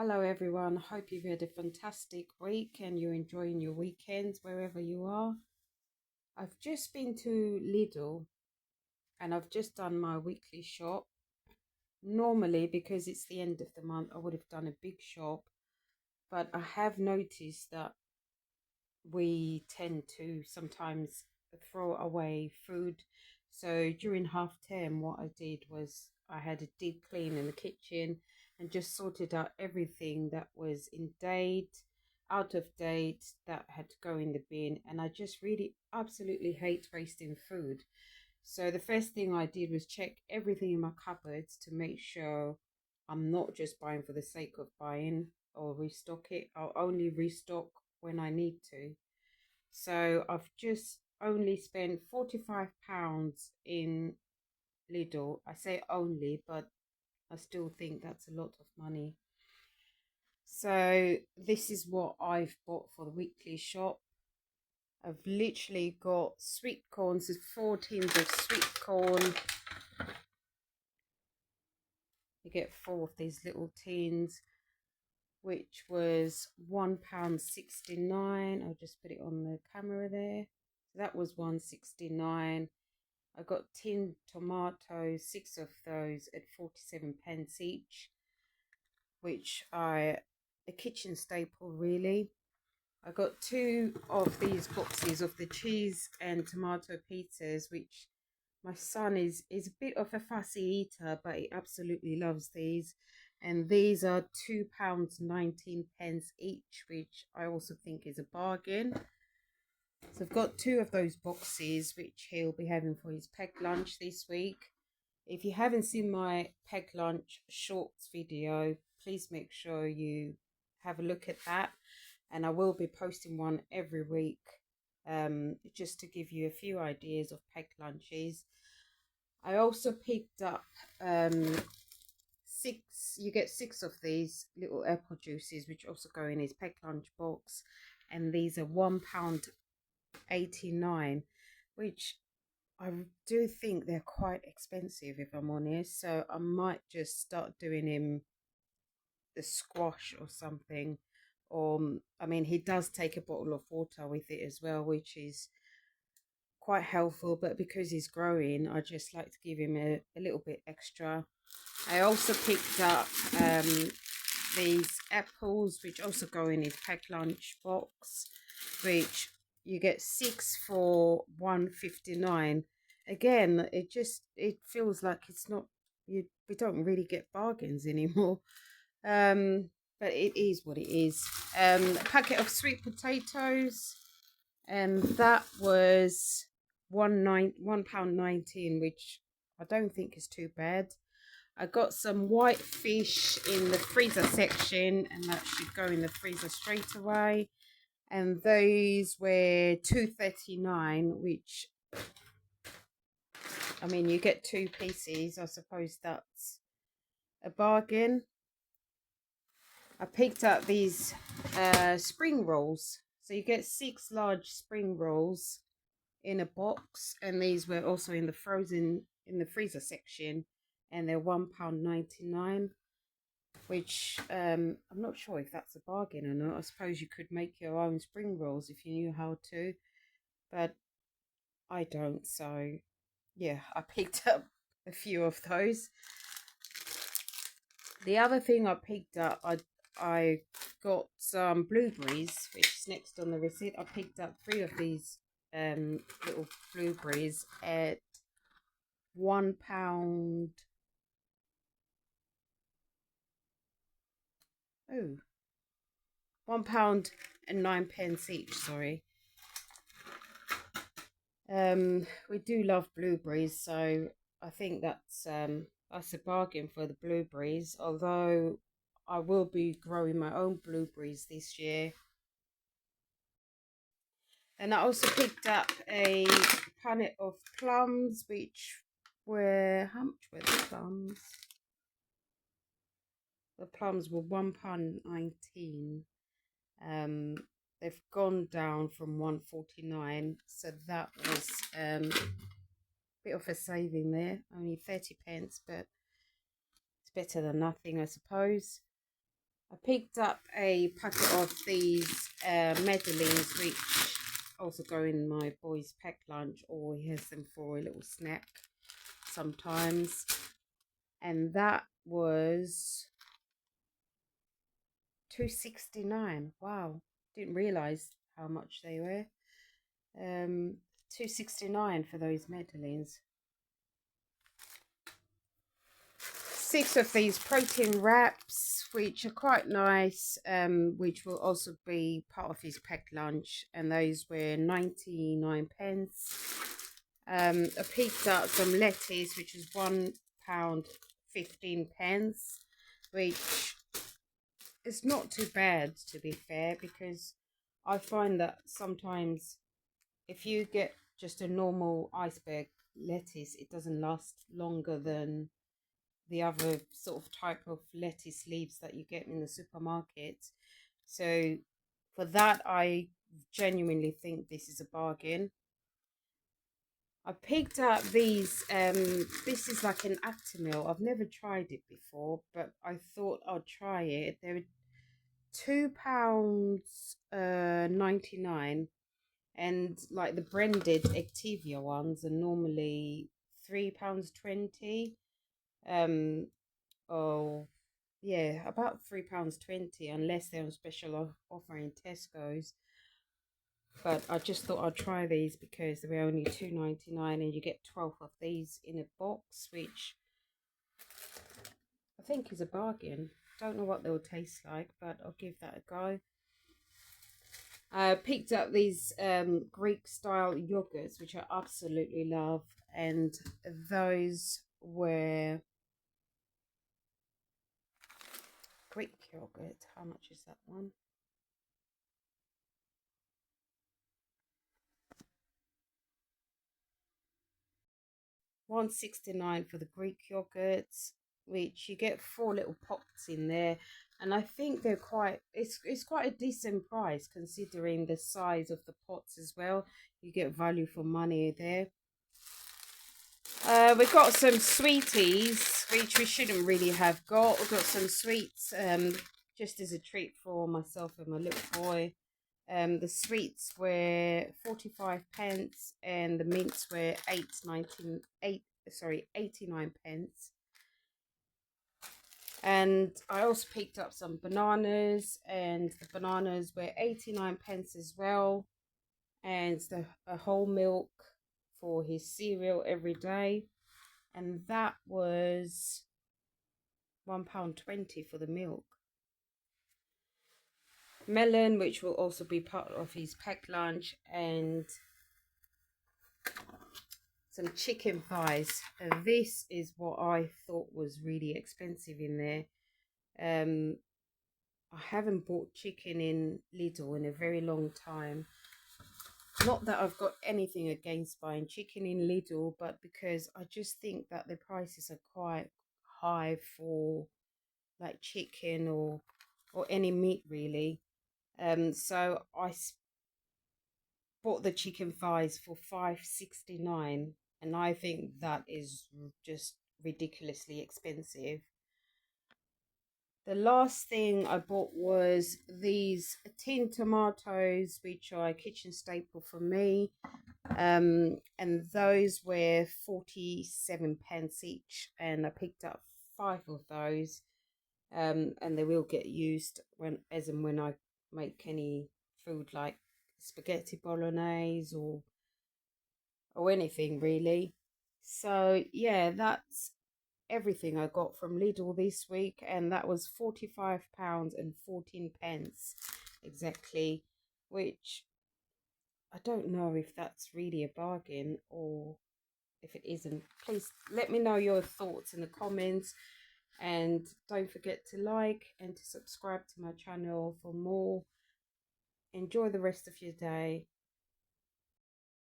Hello everyone, hope you've had a fantastic week and you're enjoying your weekends wherever you are. I've just been to Lidl and I've just done my weekly shop. Normally, because it's the end of the month, I would have done a big shop, but I have noticed that we tend to sometimes throw away food. So during half term, what I did was I had a deep clean in the kitchen and just sorted out everything that was in date, out of date, that had to go in the bin. And I just really absolutely hate wasting food. So the first thing I did was check everything in my cupboards to make sure I'm not just buying for the sake of buying or restock it. I'll only restock when I need to. So I've just only spent £45 in Lidl. I say only, but I still think that's a lot of money. So this is what I've bought for the weekly shop. I've literally got sweet corn, so 4 tins of sweet corn. You get 4 of these little tins, which was £1.69. I'll just put it on the camera there. So that was £1.69. I got tin tomatoes, 6 of those at 47 pence each, which are a kitchen staple really. I got 2 of these boxes of the cheese and tomato pizzas, which my son is a bit of a fussy eater, but he absolutely loves these. And these are £2.19 each, which I also think is a bargain. So I've got 2 of those boxes, which he'll be having for his packed lunch this week. If you haven't seen my packed lunch shorts video, please make sure you have a look at that. And I will be posting one every week, just to give you a few ideas of packed lunches. I also picked up 6, you get 6 of these little apple juices, which also go in his packed lunch box. And these are £1.89, which I do think they're quite expensive, if I'm honest. So I might just start doing him the squash or something. Or, I mean, he does take a bottle of water with it as well, which is quite helpful. But because he's growing, I just like to give him a little bit extra. I also picked up these apples, which also go in his packed lunch box, which you get 6 for £1.59. Again, it feels like it's not, we don't really get bargains anymore. But it is what it is. A packet of sweet potatoes, and that was £1.19, which I don't think is too bad. I got some white fish in the freezer section, and that should go in the freezer straight away. And those were £2.39, which, I mean, you get 2 pieces. I suppose that's a bargain. I picked up these spring rolls. So you get 6 large spring rolls in a box, and these were also in the freezer section, and they're £1.99, which I'm not sure if that's a bargain or not. I suppose you could make your own spring rolls if you knew how to, but I don't. So yeah, I picked up a few of those. The other thing I picked up, I got some blueberries, which is next on the receipt. I picked up 3 of these little blueberries at £1. Oh, £1.09 each. Sorry. We do love blueberries, so I think that's a bargain for the blueberries. Although I will be growing my own blueberries this year. And I also picked up a punnet of plums, which were, how much were the plums? The plums were £1.19. They've gone down from £1.49, so that was a bit of a saving there. Only 30 pence, but it's better than nothing, I suppose. I picked up a packet of these Madeleines, which also go in my boy's pack lunch, or he has them for a little snack sometimes. And that was $2.69. Wow, didn't realize how much they were. $2.69 for those Madeleines. 6 of these protein wraps, which are quite nice, which will also be part of his packed lunch, and those were 99p. I picked up some lettuce, which is £1 15p, which is not too bad, to be fair, because I find that sometimes if you get just a normal iceberg lettuce, it doesn't last longer than the other sort of type of lettuce leaves that you get in the supermarket. So for that, I genuinely think this is a bargain. I picked up these, this is like an Actimel. I've never tried it before, but I thought I'd try it. They're £2.99, and like the branded Activia ones are normally £3.20. Oh, yeah, about £3.20, unless they're on special offer in Tesco's. But I just thought I'd try these because they were only £2.99, and you get 12 of these in a box, which I think is a bargain. Don't know what they'll taste like, but I'll give that a go. I picked up these Greek style yogurts, which I absolutely love, and those were Greek yogurt. How much is that one? £1.69 for the Greek yogurts, which you get 4 little pots in there, and I think they're quite, it's quite a decent price considering the size of the pots as well. You get value for money there. We've got some sweeties, which we shouldn't really have got. We've got some sweets, just as a treat for myself and my little boy. The sweets were 45p, and the mints were 89p. And I also picked up some bananas, and the bananas were 89p as well. And a whole milk for his cereal every day, and that was £1.20 for the milk. Melon, which will also be part of his packed lunch, and some chicken thighs. This is what I thought was really expensive in there. I haven't bought chicken in Lidl in a very long time. Not that I've got anything against buying chicken in Lidl, but because I just think that the prices are quite high for like chicken or any meat really. So I bought the chicken thighs for £5.69, and I think that is just ridiculously expensive. The last thing I bought was these tin tomatoes, which are a kitchen staple for me. And those were 47p each, and I picked up 5 of those. And they will get used as and when I make any food like spaghetti bolognese or anything really. So yeah, that's everything I got from Lidl this week, and that was £45.14 exactly, which I don't know if that's really a bargain or if it isn't. Please let me know your thoughts in the comments, and don't forget to like and to subscribe to my channel for more. Enjoy the rest of your day.